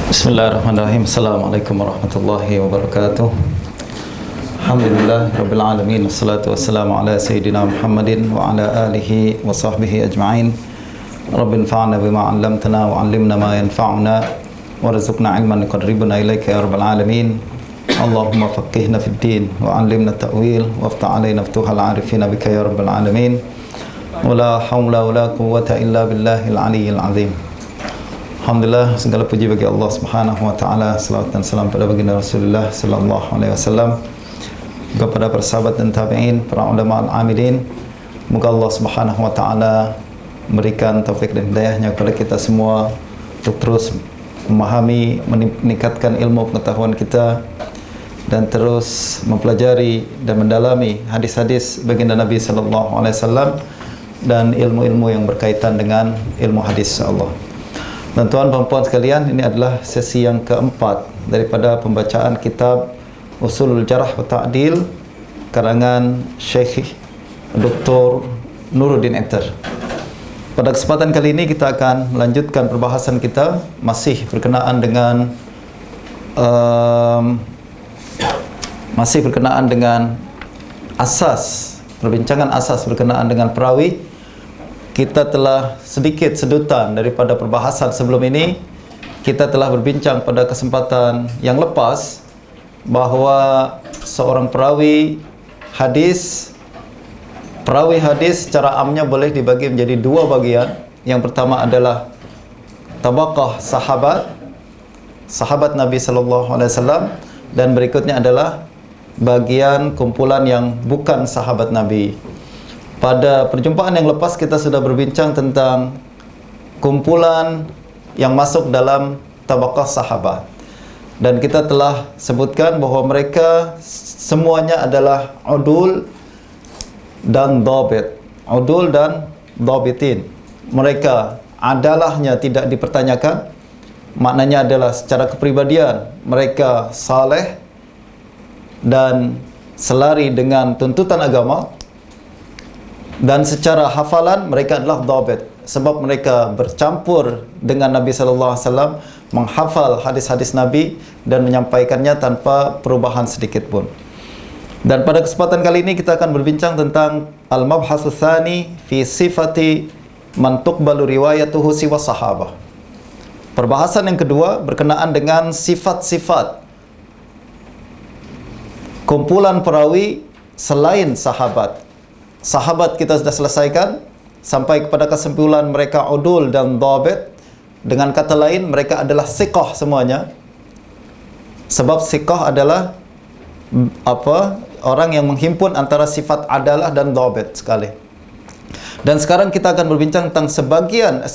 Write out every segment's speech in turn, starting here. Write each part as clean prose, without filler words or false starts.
Bismillahirrahmanirrahim. Assalamualaikum warahmatullahi wabarakatuh. Alhamdulillah Rabbil Alamin. Wassalatu wassalamu ala Sayyidina Muhammadin wa ala alihi wa sahbihi ajma'in. Rabbi anfa'na bima 'allamtana wa 'allimna ma yanfa'una warzuqna 'ilman yuqarribuna ilaika ya Rabbal Alamin. Allahumma faqihna fid din wa 'allimna ta'wil waftah 'alaina futuhal 'arifina bika ya Rabbal Alamin. Wala haula wala quwwata illa billahil 'aliyyil 'azim. Alhamdulillah, segala puji bagi Allah Subhanahu wa taala, selawat dan salam pada baginda Rasulullah sallallahu alaihi wasallam, kepada para sahabat dan tabi'in, para ulama al-amilin. Moga Allah Subhanahu wa taala memberikan taufik dan hidayahnya kepada kita semua untuk terus memahami, meningkatkan ilmu pengetahuan kita dan terus mempelajari dan mendalami hadis-hadis baginda Nabi sallallahu alaihi wasallam dan ilmu-ilmu yang berkaitan dengan ilmu hadis insyaallah. Dan tuan-tuan dan puan sekalian, ini adalah sesi yang keempat daripada pembacaan kitab Usulul Jarh wa Ta'dil karangan Syekh Dr. Nuruddin Ekter. Pada kesempatan kali ini kita akan melanjutkan perbahasan kita masih berkenaan dengan asas, perbincangan asas berkenaan dengan perawi. Kita telah sedikit sedutan daripada perbahasan sebelum ini. Kita telah berbincang pada kesempatan yang lepas bahawa seorang perawi hadis secara amnya boleh dibagi menjadi dua bagian. Yang pertama adalah tabaqah sahabat Nabi sallallahu alaihi wasallam, dan berikutnya adalah bagian kumpulan yang bukan sahabat Nabi. Pada perjumpaan yang lepas kita sudah berbincang tentang kumpulan yang masuk dalam tabaqah sahabat, dan kita telah sebutkan bahawa mereka semuanya adalah udul dan dhabit. Udul dan dhabitin. Mereka adalahnya tidak dipertanyakan. Maknanya adalah secara kepribadian mereka saleh dan selari dengan tuntutan agama. Dan secara hafalan mereka adalah dhabit, sebab mereka bercampur dengan Nabi sallallahu alaihi wasallam, menghafal hadis-hadis Nabi dan menyampaikannya tanpa perubahan sedikit pun. Dan pada kesempatan kali ini kita akan berbincang tentang al-mabhasu tsani fi sifati man tuqbalu riwayatuhu siwa sahabah. Perbahasan yang kedua berkenaan dengan sifat-sifat kumpulan perawi selain sahabat. Sahabat kita sudah selesaikan sampai kepada kesimpulan mereka udul dan dhabit. Dengan kata lain, mereka adalah siqah semuanya. Sebab siqah adalah orang yang menghimpun antara sifat adalah dan dhabit sekali. Dan sekarang kita akan berbincang tentang sebagian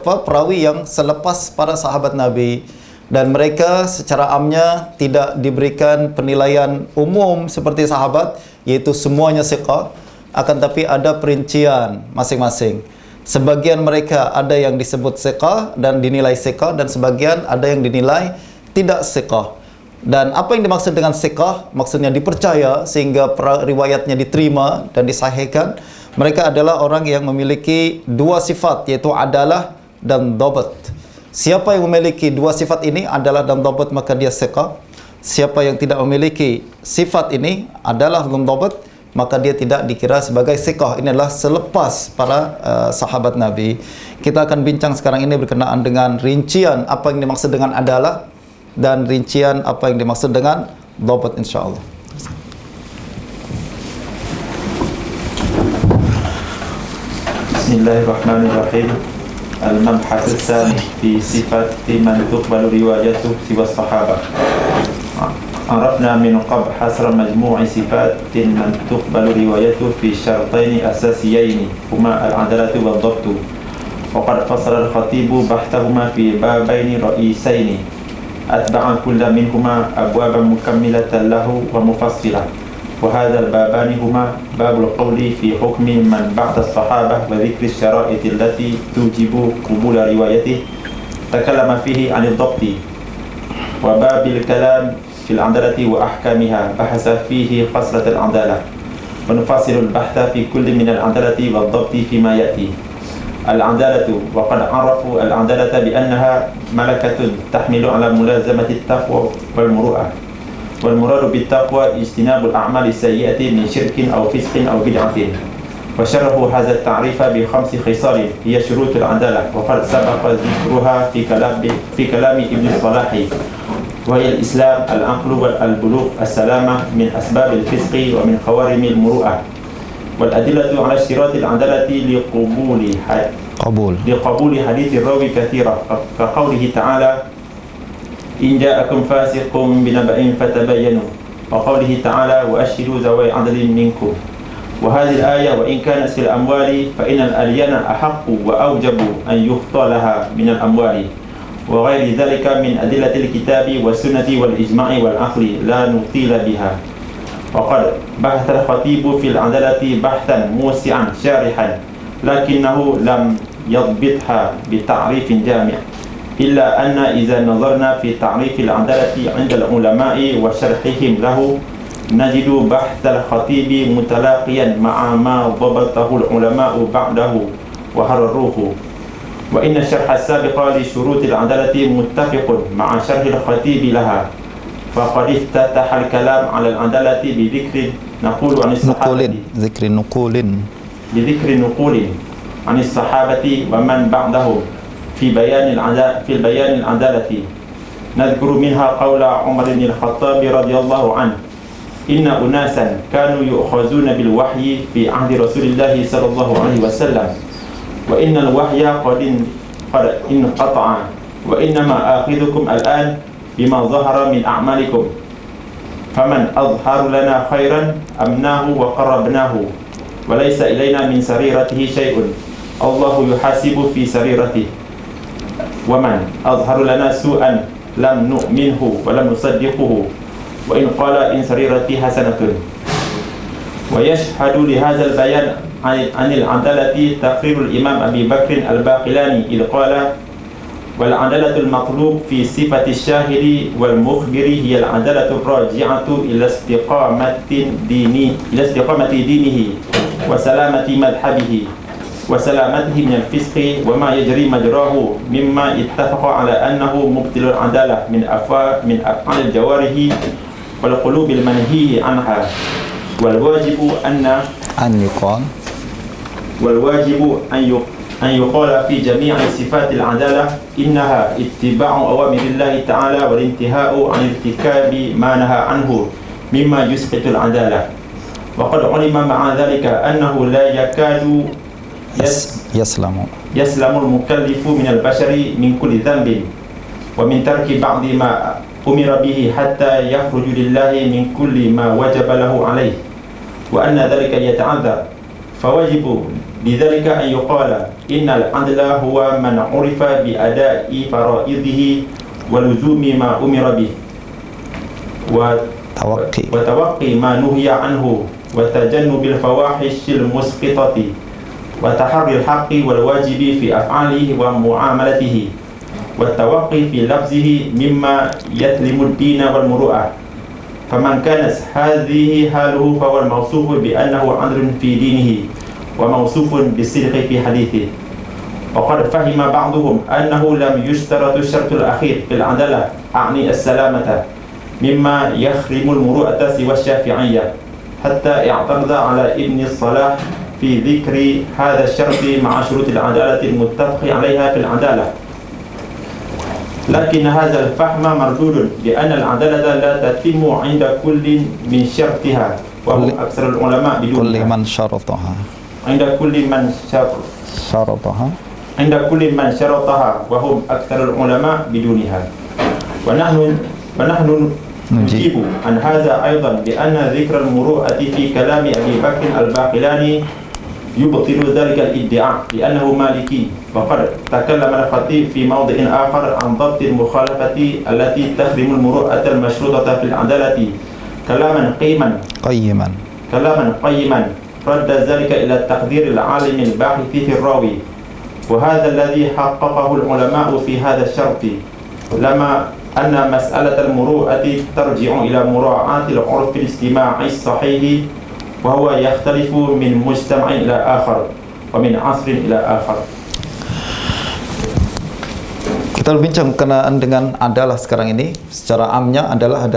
perawi yang selepas para sahabat Nabi, dan mereka secara amnya tidak diberikan penilaian umum seperti sahabat, yaitu semuanya siqah. Akan tapi ada perincian masing-masing. Sebagian mereka ada yang disebut siqah dan dinilai siqah, dan sebagian ada yang dinilai tidak siqah. Dan apa yang dimaksud dengan siqah? Maksudnya dipercaya sehingga riwayatnya diterima dan disahihkan. Mereka adalah orang yang memiliki dua sifat, yaitu adalah dan dhabt. Siapa yang memiliki dua sifat ini, adalah dan dhabt, maka dia siqah. Siapa yang tidak memiliki sifat ini, adalah dan dhabt, maka dia tidak dikira sebagai siqah. Ini adalah selepas para sahabat Nabi. Kita akan bincang sekarang ini berkenaan dengan rincian apa yang dimaksud dengan adalah dan rincian apa yang dimaksud dengan dhabt insyaallah. Bismillahirrahmanirrahim. Al-mabhasu tsani fi sifati man tuqbalu riwayatuhu siwa sahabah. عرفنا من قبل حصر مجموع صفات من تقبل روايته في شرطين أساسيين هما العدالة والضبط، وقد فصل الخطيب بحثهما في بابين رئيسين أتبع كل منهما أبوابا مكملة له ومفصلة. وهذا البابان هما باب القول في حكم من بعد الصحابة وذكر الشرائط التي توجب قبول روايته تكلم فيه عن الضبط، وباب الكلام في العدالة وأحكامها بحث فيه خصلة العدالة، ونفصل البحث في كل من العدالة والضبط فيما يأتي. العدالة، وقد عرفوا العدالة بأنها ملكة تحمل على ملازمة التقوى والمروءة، والمراد بالتقوى اجتناب الأعمال السيئة من شرك أو فسق أو بدعة. وشرحوا هذا التعريف ب5 خصال هي شروط العدالة، وقد سبق ذكرها في كلام ابن الصلاح، وهي الإسلام، العقل والبلوغ، السلامة من أسباب الفسق ومن خوارم المروءة. والأدلة على اشتراط العدالة لقبول حديث الراوي كثيرة، كقوله تعالى: إن جاءكم فاسق بنبأ فتبينوا، وقوله تعالى: وأشهدوا ذوي عدل منكم. وهذه الآية وإن كانت في الأموال فإن الأديان أحق وأوجب أن يخطى لها من الأموال، وغير ذلك من أدلة الكتاب والسنة والإجماع والعقل لا نطيل بها. وقد بحث الخطيب في العدالة بحثا موسعا شارحا، لكنه لم يضبطها بتعريف جامع، إلا أن إذا نظرنا في تعريف العدالة عند العلماء وشرحهم له نجد بحث الخطيب متلاقيا مع ما ضبطه العلماء بعده وحرروه. وإن الشرح السابق لشروط العدالة متفق مع شرح الخطيب لها، فقد افتتح الكلام على العدالة بذكر نقول عن الصحابة بذكر نقول عن الصحابة ومن بعدهم في بيان العدالة. نذكر منها قول عمر بن الخطاب رضي الله عنه: إن أناسا كانوا يؤخذون بالوحي في عهد رسول الله صلى الله عليه وسلم، وإن الوحي قد انقطع، وإنما آخذكم الآن بما ظهر من أعمالكم، فمن أظهر لنا خيرا أمناه وقربناه، وليس إلينا من سريرته شيء، الله يحاسب في سريرته، ومن أظهر لنا سوءا لم نؤمنه ولم نصدقه، وإن قال إن سريرتي حسنة. ويشهد لهذا البيان عن العدالة تقرير الإمام أبي بكر الباقلاني إذ قال: والعدالة المطلوب في صفة الشاهد والمخبر هي العدالة الراجعة إلى استقامة دينه وسلامة مذهبه وسلامته من الفسق وما يجري مجراه مما اتفق على أنه مبطل العدالة من أفعال الجوارح والقلوب المنهي عنها. والواجب أن يقال في جميع صفات العدالة إنها اتباع أوامر الله تعالى والانتهاء عن ارتكاب ما نهى عنه مما يسقط العدالة. وقد علم مع ذلك أنه لا يكاد يسلم المكلف من البشر من كل ذنب ومن ترك بعض ما أمر به حتى يخرج لله من كل ما وجب له عليه، وأن ذلك يتعذر. فواجب لذلك أن يقال إن العدل هو من عرف بأداء فرائضه ولزوم ما أمر به وتوقي ما نهي عنه وتجنب الفواحش المسقطة وتحري الحق والواجب في أفعاله ومعاملته والتوقي في لفظه مما يتلم الدين والمروءة. فمن كانت هذه حاله فهو الموصوف بأنه عدل في دينه وموصوف بالصدق في حديثه. وقد فهم بعضهم أنه لم يشترط الشرط الأخير في العدالة أعني السلامة مما يخرم المروءة سوى الشافعية، حتى اعترض على ابن الصلاح في ذكر هذا الشرط مع شروط العدالة المتفق عليها في العدالة. لكن هذا الفهم مردود لأن العدالة لا تتم عند كل من شرطها وهم أكثر العلماء بدونها. عند كل من شرطها وهم أكثر العلماء بدونها. ونحن نجيب عن هذا أيضا بأن ذكر المروءة في كلام أبي بكر الباقلاني يبطل ذلك الادعاء لأنه مالكي. وقد تكلم الخطيب في موضع آخر عن ضبط المخالفة التي تخدم المروءة المشروطة في العدالة كلاما قيما رد ذلك إلى التقدير العالم الباحث في الراوي، وهذا الذي حققه العلماء في هذا الشرط، لما أن مسألة المروءة ترجع إلى مراعاة العرف الاجتماعي الصحيح، وهو يختلف من مجتمع إلى آخر ومن عصر إلى آخر. Kita berbincang berkenaan dengan adalah sekarang ini. Secara amnya adalah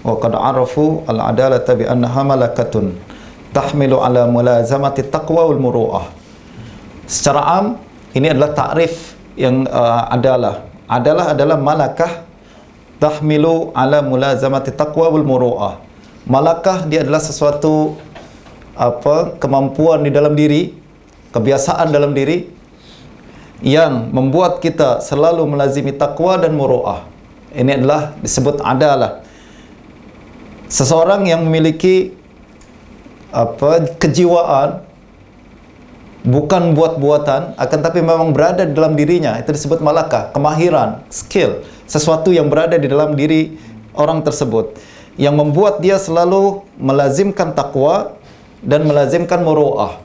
wa qad arafu al-adalata bi annaha malakatun tahmilu ala mulazamati taqwa wal muru'ah. Secara am ini adalah takrif yang adalah. Adalah malakah tahmilu ala mulazamati taqwa wal muru'ah. Malakah dia adalah sesuatu kemampuan di dalam diri, kebiasaan dalam diri yang membuat kita selalu melazimi takwa dan muru'ah. Ini adalah disebut adalah. Seseorang yang memiliki kejiwaan bukan buat-buatan, akan tapi memang berada di dalam dirinya, itu disebut malakah, kemahiran, skill, sesuatu yang berada di dalam diri orang tersebut yang membuat dia selalu melazimkan takwa dan melazimkan muru'ah.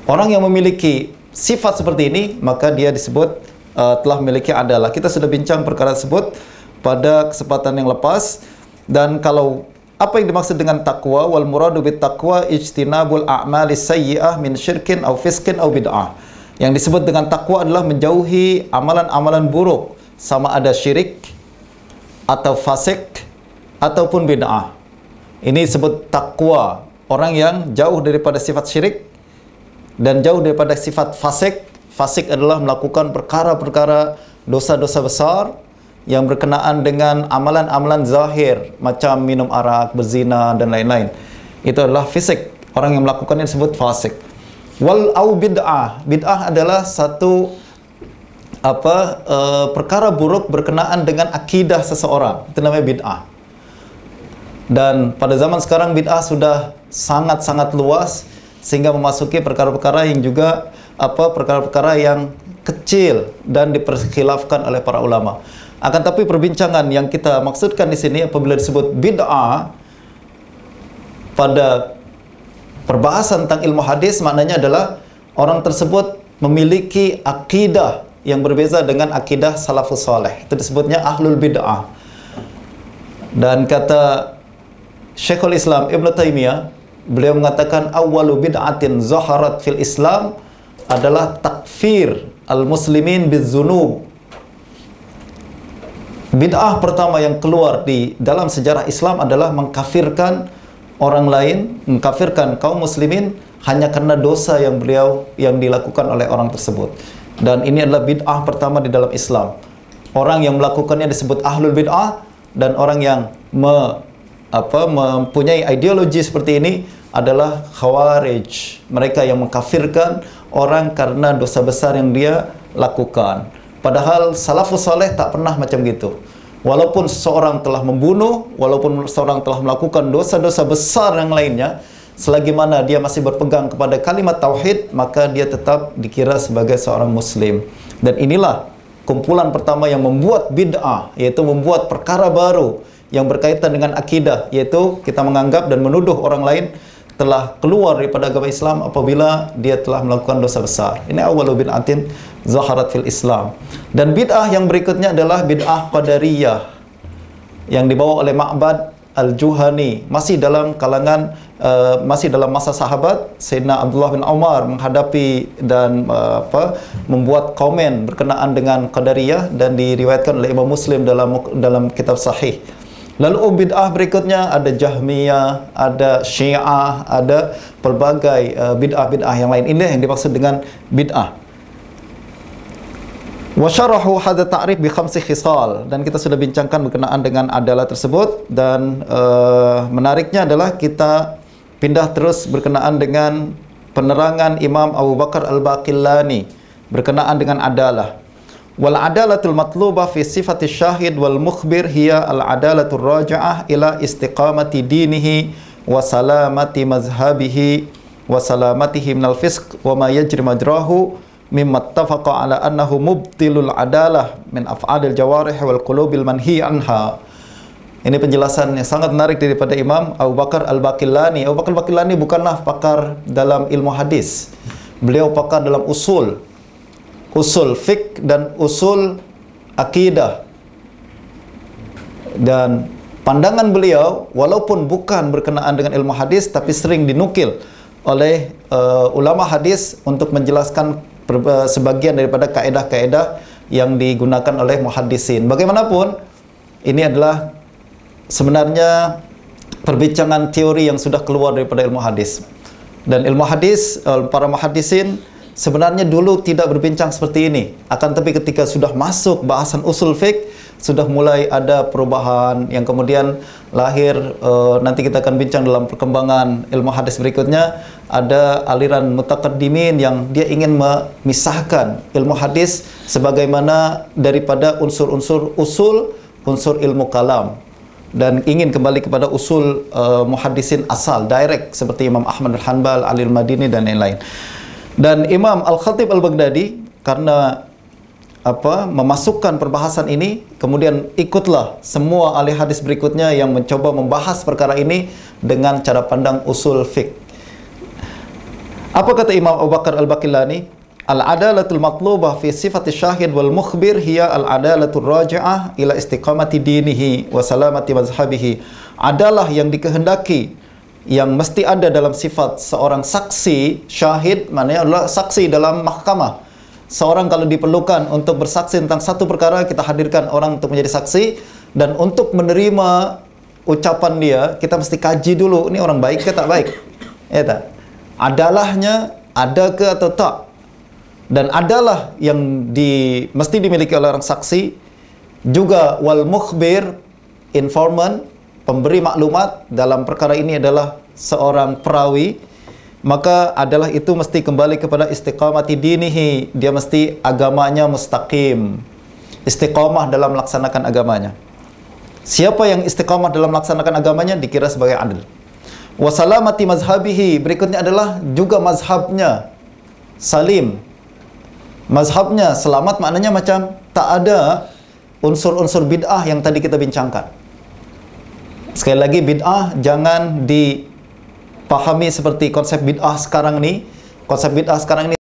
Orang yang memiliki sifat seperti ini, maka dia disebut telah memiliki adalah. Kita sudah bincang perkara tersebut pada kesempatan yang lepas. Dan kalau apa yang dimaksud dengan takwa, wal muradu bit taqwa ijtinabul a'mali sayyi'ah min syirkin aw fiskin aw bid'ah. Yang disebut dengan takwa adalah menjauhi amalan-amalan buruk, sama ada syirik atau fasik ataupun bid'ah. Ini disebut takwa, orang yang jauh daripada sifat syirik dan jauh daripada sifat fasik. Fasik adalah melakukan perkara-perkara dosa-dosa besar yang berkenaan dengan amalan-amalan zahir, macam minum arak, berzina dan lain-lain. Itu adalah fisik. Orang yang melakukannya disebut fasik. Wal au bid'ah. Bid'ah adalah satu perkara buruk berkenaan dengan akidah seseorang. Itu namanya bid'ah. Dan pada zaman sekarang bid'ah sudah sangat-sangat luas, sehingga memasuki perkara-perkara yang juga perkara-perkara yang kecil dan diperkhilafkan oleh para ulama. Akan tapi perbincangan yang kita maksudkan di sini apabila disebut bid'ah pada perbahasan tentang ilmu hadis, maknanya adalah orang tersebut memiliki akidah yang berbeza dengan akidah salafus saleh. Itu disebutnya ahlul bid'ah. Dan kata Syekhul Islam Ibn Taimiyah, beliau mengatakan awwalu bid'atin zaharat fil Islam adalah takfir al-muslimin bidzunub. Bid'ah pertama yang keluar di dalam sejarah Islam adalah mengkafirkan orang lain, mengkafirkan kaum muslimin hanya karena dosa yang dilakukan oleh orang tersebut. Dan ini adalah bid'ah pertama di dalam Islam. Orang yang melakukannya disebut ahlul bid'ah, dan orang yang mempunyai ideologi seperti ini adalah khawarij. Mereka yang mengkafirkan orang karena dosa besar yang dia lakukan. Padahal salafus saleh tak pernah macam gitu. Walaupun seseorang telah membunuh, walaupun seseorang telah melakukan dosa-dosa besar yang lainnya, selagi mana dia masih berpegang kepada kalimat tauhid, maka dia tetap dikira sebagai seorang muslim. Dan inilah kumpulan pertama yang membuat bid'ah, yaitu membuat perkara baru yang berkaitan dengan akidah, yaitu kita menganggap dan menuduh orang lain telah keluar daripada agama Islam apabila dia telah melakukan dosa besar. Ini awwalu bid'atin zaharat fil Islam. Dan bid'ah yang berikutnya adalah bid'ah qadariyah yang dibawa oleh Ma'bad Al-Juhani, masih dalam kalangan masih dalam masa sahabat. Sayyidina Abdullah bin Umar menghadapi dan membuat komen berkenaan dengan qadariyah, dan diriwayatkan oleh Imam Muslim dalam kitab sahih. Lalu bid'ah berikutnya ada Jahmiyah, ada Syiah, ada pelbagai bid'ah-bid'ah yang lain. Ini yang dimaksud dengan bid'ah. Wa syarahu hadha ta'rif bi khamsi khisal, dan kita sudah bincangkan berkenaan dengan adalah tersebut. Dan menariknya adalah kita pindah terus berkenaan dengan penerangan Imam Abu Bakar Al-Baqillani berkenaan dengan adalah. Wal adalatul matlubah fi sifati syahid wal mukhbir hiya al adalatul raja'ah ila istiqamati dinihi wa salamati mazhabihi wa salamatihi minal fisq wa ma yajri majrahu mimma ittafaqa ala annahu mubtilul adalah min af'alil jawarih wal qulubil manhi anha. Ini penjelasan yang sangat menarik daripada Imam Abu Bakar Al-Baqillani. Abu Bakar Al-Baqillani bukanlah pakar dalam ilmu hadis. Beliau pakar dalam usul fiqh dan usul akidah. Dan pandangan beliau walaupun bukan berkenaan dengan ilmu hadis, tapi sering dinukil oleh ulama hadis untuk menjelaskan sebagian daripada kaedah-kaedah yang digunakan oleh muhaddisin. Bagaimanapun, ini adalah sebenarnya perbincangan teori yang sudah keluar daripada ilmu hadis. Dan ilmu hadis, para muhaddisin sebenarnya dulu tidak berbincang seperti ini. Akan tapi ketika sudah masuk bahasan usul fiqh, sudah mulai ada perubahan yang kemudian lahir. Nanti kita akan bincang dalam perkembangan ilmu hadis berikutnya. Ada aliran mutaqaddimin yang dia ingin memisahkan ilmu hadis sebagaimana daripada unsur-unsur unsur ilmu kalam, dan ingin kembali kepada usul muhaddisin asal, direct, seperti Imam Ahmad bin Hanbal, Ali al-Madini dan lain-lain. Dan Imam Al-Khatib Al-Baghdadi karena memasukkan perbahasan ini, kemudian ikutlah semua ahli hadis berikutnya yang mencoba membahas perkara ini dengan cara pandang usul fiqh. Apa kata Imam Abu Bakar Al-Baqillani? Al-adalatul matlubah fi sifati syahid wal mukhbir hiya al-adalatul raji'ah ila istiqamati dinihi wa salamati mazhabihi. Adalah yang dikehendaki, yang mesti ada dalam sifat seorang saksi. Syahid maknanya adalah saksi dalam mahkamah. Seorang kalau diperlukan untuk bersaksi tentang satu perkara, kita hadirkan orang untuk menjadi saksi, dan untuk menerima ucapan dia, kita mesti kaji dulu, ini orang baik ke tak baik, ya tak? Adalahnya ada ke atau tak? Dan adalah yang mesti dimiliki oleh orang saksi. Juga wal mukhbir, informant, pemberi maklumat dalam perkara ini adalah seorang perawi. Maka adalah itu mesti kembali kepada istiqamati dinihi. Dia mesti agamanya mustaqim, istiqamah dalam melaksanakan agamanya. Siapa yang istiqamah dalam melaksanakan agamanya dikira sebagai adil. Wasalamati mazhabihi, berikutnya adalah juga mazhabnya salim. Mazhabnya selamat maknanya macam tak ada unsur-unsur bid'ah yang tadi kita bincangkan. Sekali lagi, bid'ah jangan dipahami seperti konsep bid'ah sekarang ni. Konsep bid'ah sekarang ini